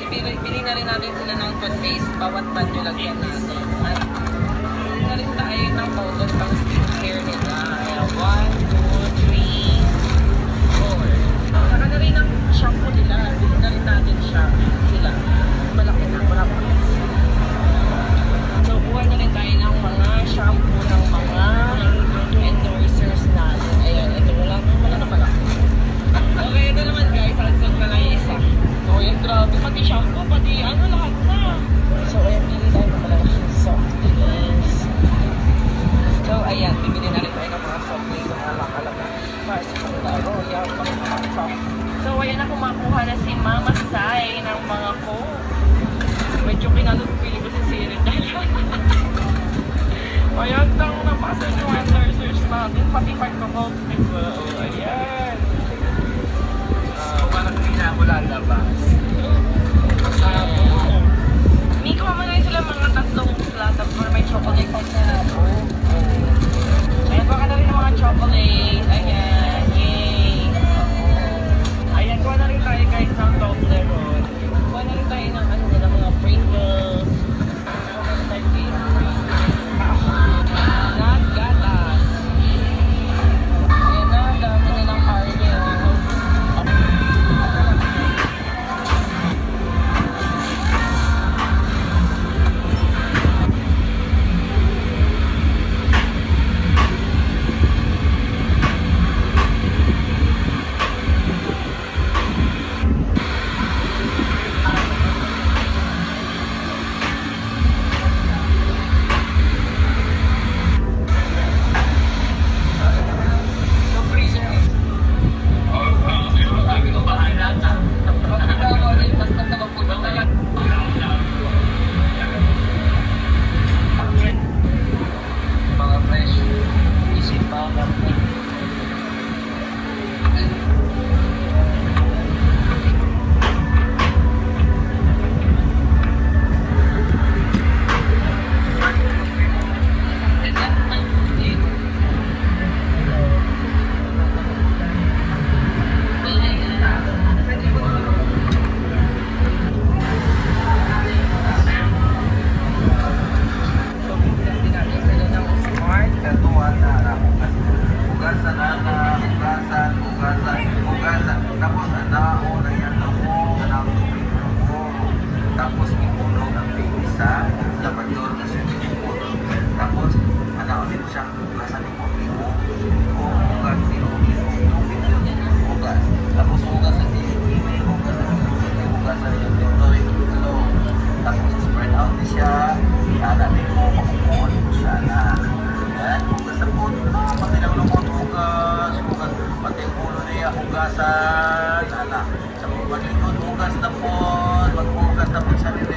Bili na rin natin sila ng toothpaste. Bawat banyo lagyan natin. At bili na rin tayo ng powder pang skincare nila. Ayan, 1, 2, 3, 4. Saka na rin ang shampoo nila. Bili na rin natin siya. Sila. Malaki na. Malaki. So, kuha na rin tayo ng mga shampoo ng mga endorsers natin. Ayan, ito wala na malaki. Okay, ito naman guys. Halsog na lang yung isa. So, ayan, grabe. Pati shampoo, pati ano, lahat na. So, ayan, bili tayo ng mga soft drinks. So, ayan, bibili na rin tayo ng mga soft drinks na makalaga. Para sa pagkaro, yan, pang-pang. So, ayan na, kumakuha na si Mama Sai ng mga coke. Medyo kinalupili ko si Siri dahil. Ayan, tang napasa yung endorsers natin. Pati pagkakot, diba? O, ayan. Parang hindi na ako lalabas. Miko, naman sila mga tatlong platang for may chocolate pa sa ayan, baka na rin ng mga chocolate. Ayan, yay. Ayan, kuha na rin tayo guys ng Toblerone. Kuha na rin tayo ng ano nila, mga Pringles. Kuha na tayo Not gatas. Ayan na, ang dami nilang caramel. Mga fresh. Isip pa mga tapos anao na yan ako anang tubig ko tapos ipunog ang isa labador na siya tapos anao din siya ugasan ni Pomino o ugas ni ugas tapos ugas na ni ugasan ni Toy tapos spread out ni siya ana ni mo makukuha mo siya na yan ugas na po pati lang lumot ugas pati ang ulo niya ugasan ala sa pagpagigod ugas na po mag-ugas na po sa nila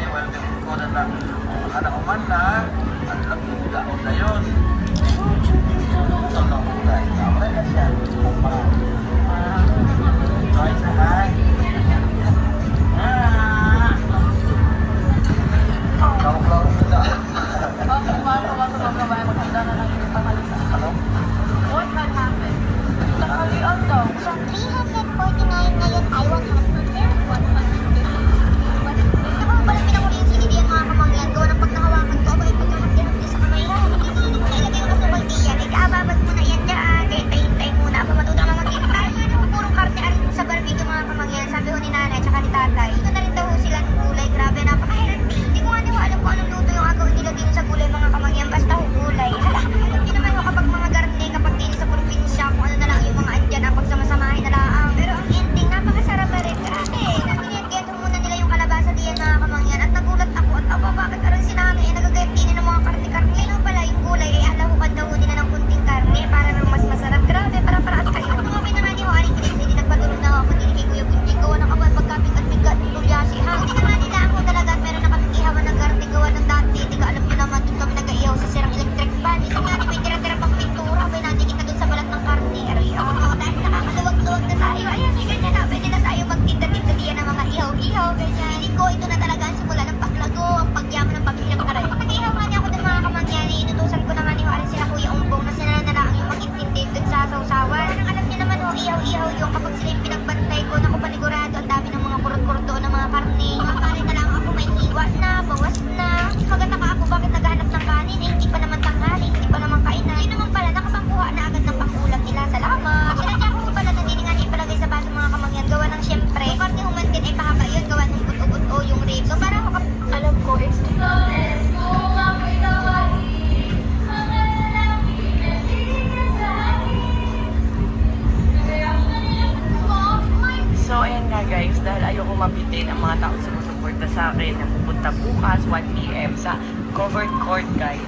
sumusuporta sa akin na pupunta bukas 1 PM sa covered court guys.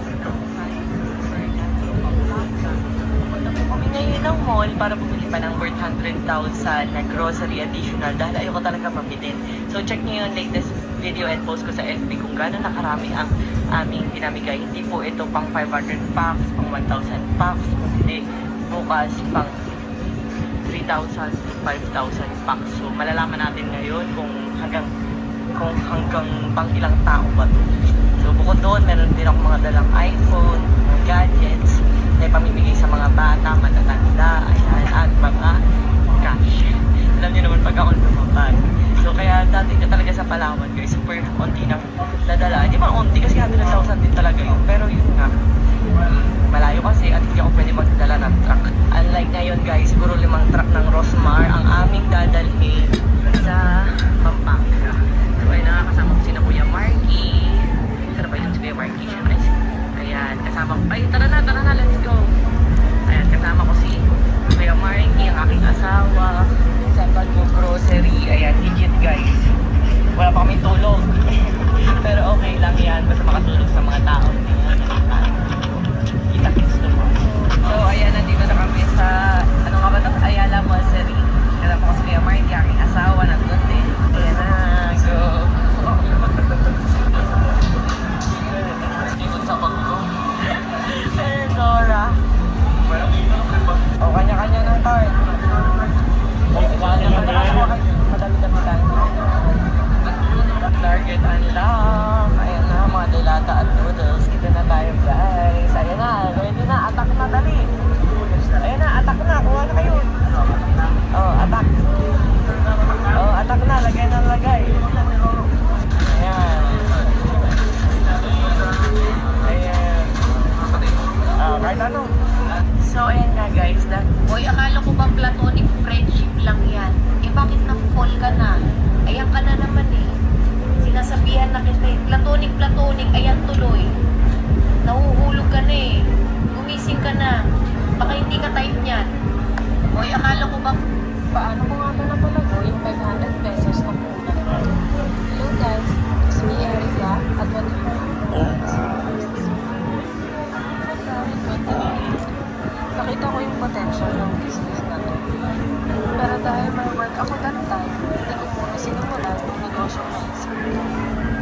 Pupunta po kami ngayon ng mall para bumili pa ng worth 100,000 na grocery additional dahil ayoko talaga mabilin. So check nyo yung latest video and post ko sa FB kung gano'n nakarami ang aming pinamigay. Hindi po ito pang 500 packs, pang 1,000 packs, kundi bukas pang 3,000 to 5,000 packs. So malalaman natin ngayon kung hanggang pang ilang tao ba ito. So bukod doon, meron din ako mga dalang iPhone, mga gadgets, na pamimigay sa mga bata, matatanda, ayan, at mga cash. Alam niyo naman pag ako lumabas. So kaya dati ka talaga sa Palawan guys, super onti nang nadala. Hindi man onti kasi 100,000 din talaga yun. Pero yun nga, malayo kasi at hindi ako pwede magdala ng truck. Unlike ngayon guys, siguro 5 truck ng Rosmar ang aming dadalhin sa Pampanga. So ayun, nakakasama ko si na Kuya Marky. Sana ba yun si Kuya Marky? Siyempre. Ayan, kasama ko. Ay, tara na, let's go. Ayan, kasama ko si Kuya Marky, ang aking asawa. Sa bag mo grocery. Ayan, legit guys. Wala pa kami tulog. Pero okay lang yan. Basta makatulog sa mga tao. Kita-kits naman. So, ayan, nandito na kami sa, ano nga ba ito? Ayala Mosery. Kasama ko si Kuya Marky, aking asawa. Nandun din. Ayan na, go. Sa pagko. Ayan, Dora. O, kanya-kanya ng card. Madami-dami tayo. Target unlock. Ayan na, mga dilata at noodles. Kita na tayo guys. Ayan na, ready na. Attack na, dali. Ayan na, attack na. Kuha na kayo. Oh, attack. Oh, attack na. Lagay na, lagay. Ayan. Ayan. Kahit ano. So, ayan nga guys. Hoy, akala ko ba platonic friendship lang yan? Eh, bakit na-fall ka na? Ayan ka na naman eh. Sinasabihan na kita eh. Platonic, ayan tuloy. Nahuhulog ka na eh. Gumising ka na. Baka hindi ka type niyan. Hoy, akala ko ba... Paano ko nga ba napalago yung 500 pesos na kulang? Hello guys, it's me Erica at what nakita ko yung potential ng business na to. Pero dahil may work ako that time, hindi ko muna sinimulan yung negosyo na isip ko.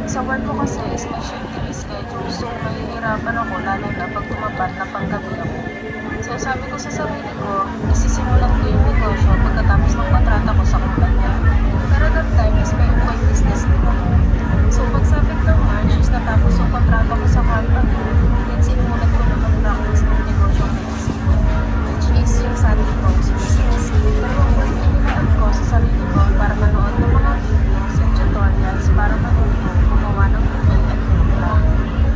Sa work ko kasi is may shifting schedule, so mahihirapan ako lalo na pag tumapat na panggabi ako. So sabi ko sa sarili ko, isisimulan ko yung negosyo pagkatapos ng kontrata ko sa kumpanya. Pero that time is may upay business din ako. So pagsapit ng March is natapos yung kontrata ko sa company, then sinimulan ko na mag-practice ng negosyo na isip ko, which is yung Sunday Box business. Pero ang pagkinilaan ko sa sarili ko para manood ng mga videos and tutorials para matuto gumawa ng email at timpla.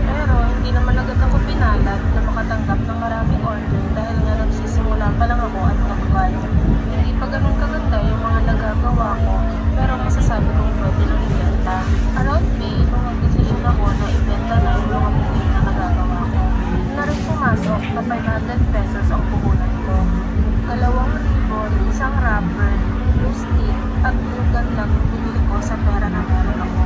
Pero hindi naman agad ako pinalad na makatanggap ng maraming order dahil nga nagsisimula pa lang ako at nagbuhay. Hindi pa ganun kaganda yung mga nagagawa ko, pero masasabi kong pwede nang ibenta. Around May, nung mag-decision ako na ibenta na yung mga bigay na nagagawa ko, na rin pumasok na 500 pesos ang puhunan ko. 2 ribbon, isang wrapper, glue stick, at glue gun lang yung bibili ko sa pera na meron ako.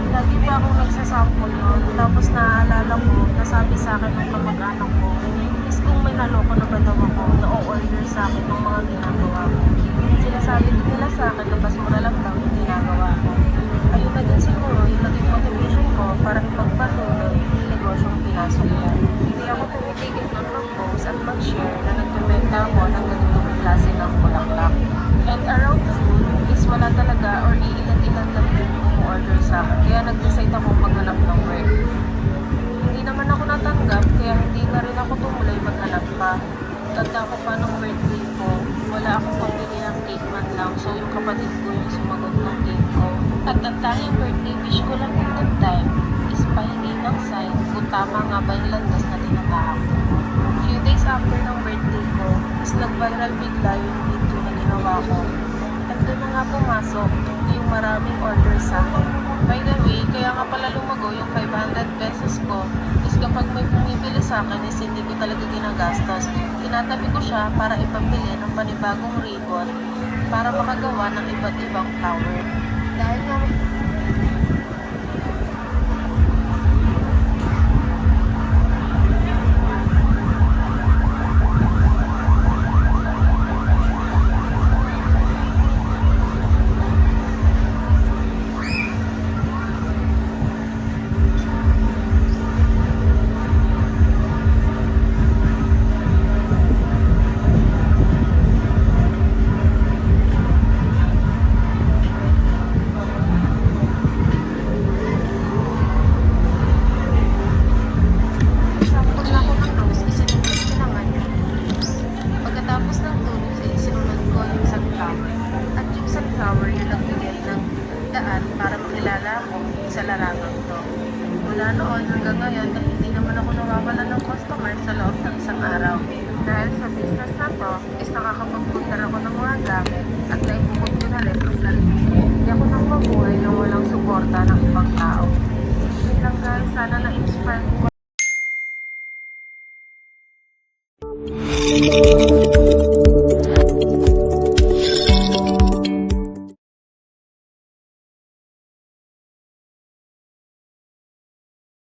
Lagi pa akong nagsasample nun, tapos naaalala ko, nasabi sa akin ng kamag-anak ko, is kung may naloko na ba daw ako, na-order sa akin ng mga ginagawa ko. Sinasabi din nila sa akin na mas mura lang daw yung ginagawa ko. Ayun na din siguro yung naging motivation ko para ipagpatuloy yung negosyong pinasok ko. Hindi ako tumitigil ng mag-post at mag-share na nagbibenta ako ng ganitong klase ng bulaklak. And around food is wala talaga or iilan-ilan lang yung order sa akin. Kaya nag-decide ako maghanap ng work. Hindi naman ako natanggap kaya hindi na rin ako tumuloy maghanap pa. Tanda ko pa nung birthday ko, wala akong pambili ng cake man lang. So yung kapatid ko yung sumagot ng cake ko. At ang tanging birthday wish ko lang yung that time is pahingi ng sign kung tama nga ba yung landas na tinatahak ko. Few days after ng birthday ko, is nag-viral bigla yung video na ginawa ko. At doon na nga pumasok yung maraming order sa akin. By the way, kaya nga pala lumago yung 500 pesos ko is kapag may bumibili sa akin is hindi ko talaga ginagastos. Tinatabi ko siya para ipambili ng panibagong ribbon para makagawa ng iba't ibang flower. Dahil nga hour yung nagbigay ng daan para makilala ako sa larangang to. Mula noon hanggang ngayon, hindi naman ako nawawala ng customer sa loob ng isang araw. Dahil sa business na to, is nakakapagpunta ako ng mga gamit at naipupot ko na rin ang sarili ko. Hindi ako nang mabuhay nang walang suporta ng ibang tao. Yun lang guys, sana na-inspire ko